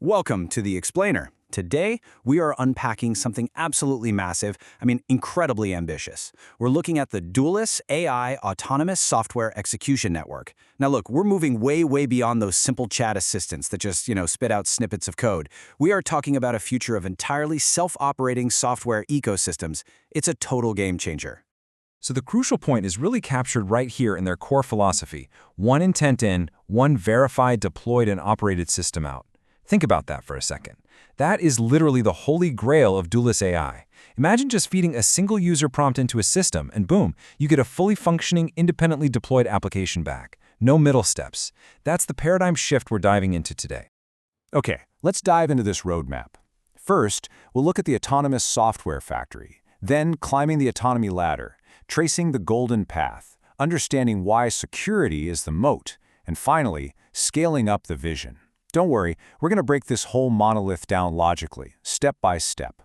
Welcome to The Explainer. Today, we are unpacking something absolutely massive, incredibly ambitious. We're looking at the Dulus AI Autonomous Software Execution Network. Now look, we're moving way beyond those simple chat assistants that just, spit out snippets of code. We are talking about a future of entirely self-operating software ecosystems. It's a total game changer. So the crucial point is really captured right here in their core philosophy. One intent in, one verified, deployed, and operated system out. Think about that for a second. That is literally the holy grail of Dulus AI. Imagine just feeding a single user prompt into a system, and boom, you get a fully functioning, independently deployed application back. No middle steps. That's the paradigm shift we're diving into today. Okay, let's dive into this roadmap. First, we'll look at the autonomous software factory, then climbing the autonomy ladder, tracing the golden path, understanding why security is the moat, and finally, scaling up the vision. Don't worry, we're going to break this whole monolith down logically, step by step.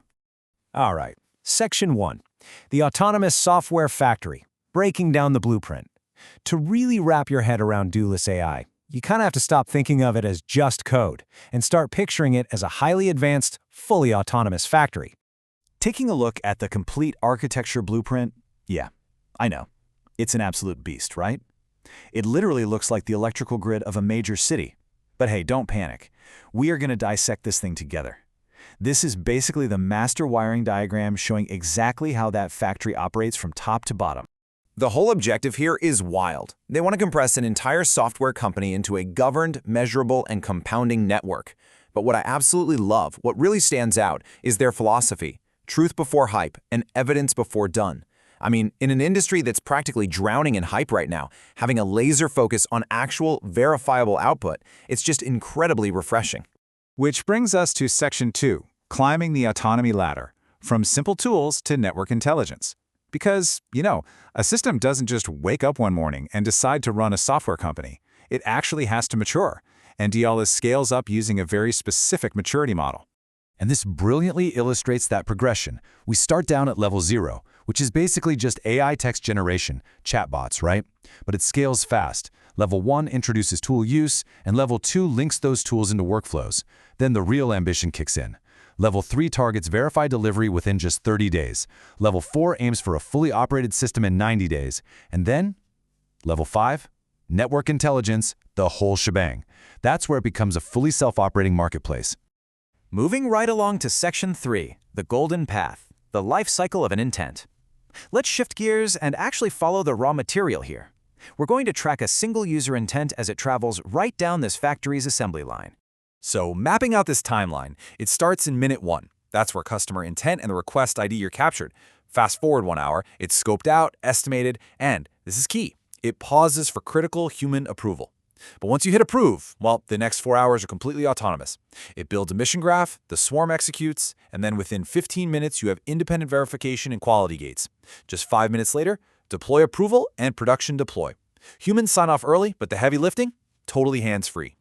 All right, Section 1, the Autonomous Software Factory, breaking down the blueprint. To really wrap your head around Dulus AI, you kind of have to stop thinking of it as just code and start picturing it as a highly advanced, fully autonomous factory. Taking a look at the complete architecture blueprint, yeah, I know. It's an absolute beast, right? It literally looks like the electrical grid of a major city. But hey, don't panic. We are going to dissect this thing together. This is basically the master wiring diagram showing exactly how that factory operates from top to bottom. The whole objective here is wild. They want to compress an entire software company into a governed, measurable, and compounding network. But what I absolutely love, what really stands out, is their philosophy: truth before hype and evidence before done. In an industry that's practically drowning in hype right now, having a laser focus on actual, verifiable output, it's just incredibly refreshing. Which brings us to Section 2, climbing the autonomy ladder, from simple tools to network intelligence. Because, a system doesn't just wake up one morning and decide to run a software company. It actually has to mature, and Dulus scales up using a very specific maturity model. And this brilliantly illustrates that progression. We start down at level 0, which is basically just AI text generation, chatbots, right? But it scales fast. Level 1 introduces tool use, and Level 2 links those tools into workflows. Then the real ambition kicks in. Level 3 targets verified delivery within just 30 days. Level 4 aims for a fully operated system in 90 days. And then, Level 5, network intelligence, the whole shebang. That's where it becomes a fully self-operating marketplace. Moving right along to Section 3, the golden path, the life cycle of an intent. Let's shift gears and actually follow the raw material here. We're going to track a single user intent as it travels right down this factory's assembly line. So mapping out this timeline, it starts in minute 1. That's where customer intent and the request ID are captured. Fast forward 1 hour, it's scoped out, estimated, and, this is key, it pauses for critical human approval. But once you hit approve, well, the next 4 hours are completely autonomous. It builds a mission graph, the swarm executes, and then within 15 minutes you have independent verification and quality gates. Just 5 minutes later, deploy approval and production deploy. Humans sign off early, but the heavy lifting, totally hands-free.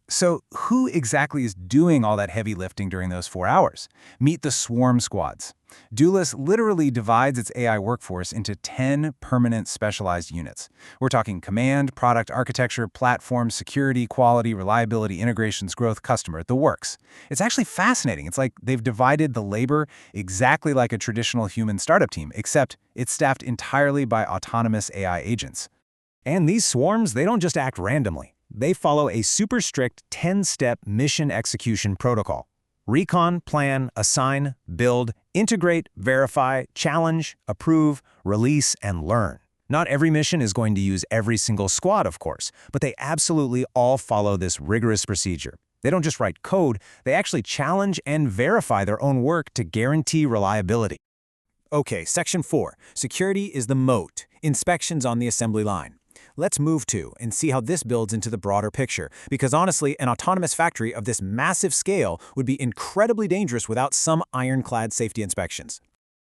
So who exactly is doing all that heavy lifting during those 4 hours? Meet the swarm squads. Dulus literally divides its AI workforce into 10 permanent specialized units. We're talking command, product architecture, platform, security, quality, reliability, integrations, growth, customer, the works. It's actually fascinating. It's like they've divided the labor exactly like a traditional human startup team, except it's staffed entirely by autonomous AI agents. And these swarms, they don't just act randomly. They follow a super strict 10-step mission execution protocol. Recon, plan, assign, build, integrate, verify, challenge, approve, release, and learn. Not every mission is going to use every single squad, of course, but they absolutely all follow this rigorous procedure. They don't just write code, they actually challenge and verify their own work to guarantee reliability. Okay, Section 4. Security is the moat. Inspections on the assembly line. Let's move to and see how this builds into the broader picture, because honestly, an autonomous factory of this massive scale would be incredibly dangerous without some ironclad safety inspections.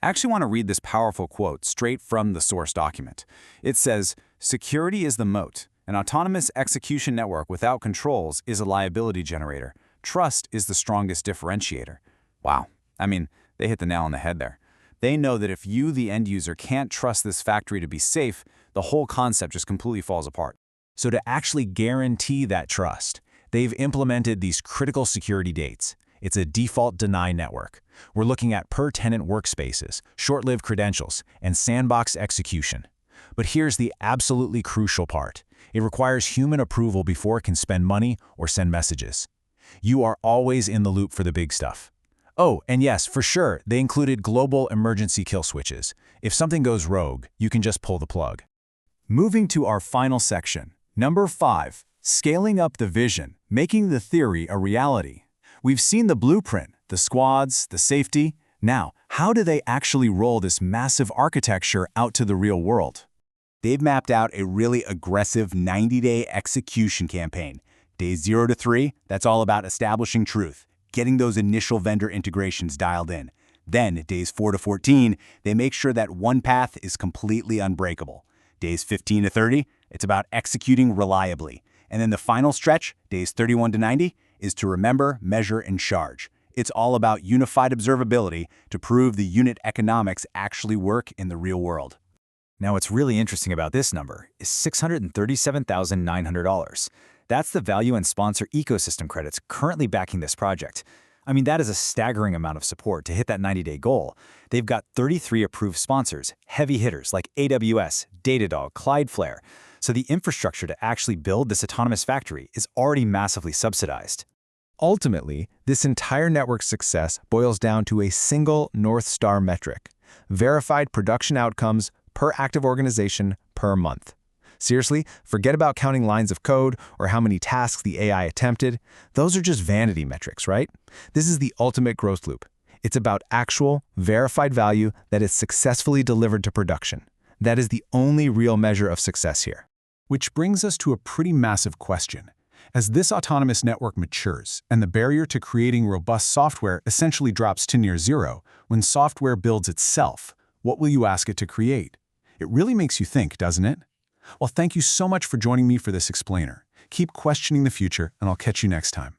I actually want to read this powerful quote straight from the source document. It says, "Security is the moat. An autonomous execution network without controls is a liability generator. Trust is the strongest differentiator." Wow. They hit the nail on the head there. They know that if you, the end user, can't trust this factory to be safe, the whole concept just completely falls apart. So to actually guarantee that trust, They've implemented these critical security dates. It's a default deny network. We're looking at per-tenant workspaces, short-lived credentials, and sandbox execution. But here's the absolutely crucial part. It requires human approval before it can spend money or send messages. You are always in the loop for the big stuff. Oh, and yes, for sure, they included global emergency kill switches. If something goes rogue, you can just pull the plug. Moving to our final section, number 5, scaling up the vision, making the theory a reality. We've seen the blueprint, the squads, the safety. Now, how do they actually roll this massive architecture out to the real world? They've mapped out a really aggressive 90-day execution campaign. Days 0 to 3, that's all about establishing truth, getting those initial vendor integrations dialed in. Then, days 4 to 14, they make sure that one path is completely unbreakable. Days 15 to 30, it's about executing reliably. And then the final stretch, days 31 to 90, is to remember, measure, and charge. It's all about unified observability to prove the unit economics actually work in the real world. Now, what's really interesting about this number is $637,900. That's the value and sponsor ecosystem credits currently backing this project. I mean, that is a staggering amount of support to hit that 90-day goal. They've got 33 approved sponsors, heavy hitters like AWS, Datadog, Cloudflare. So the infrastructure to actually build this autonomous factory is already massively subsidized. Ultimately, this entire network's success boils down to a single North Star metric: verified production outcomes per active organization per month. Seriously, forget about counting lines of code or how many tasks the AI attempted. Those are just vanity metrics, right? This is the ultimate growth loop. It's about actual, verified value that is successfully delivered to production. That is the only real measure of success here. Which brings us to a pretty massive question. As this autonomous network matures and the barrier to creating robust software essentially drops to near zero, when software builds itself, what will you ask it to create? It really makes you think, doesn't it? Well, thank you so much for joining me for this explainer. Keep questioning the future, and I'll catch you next time.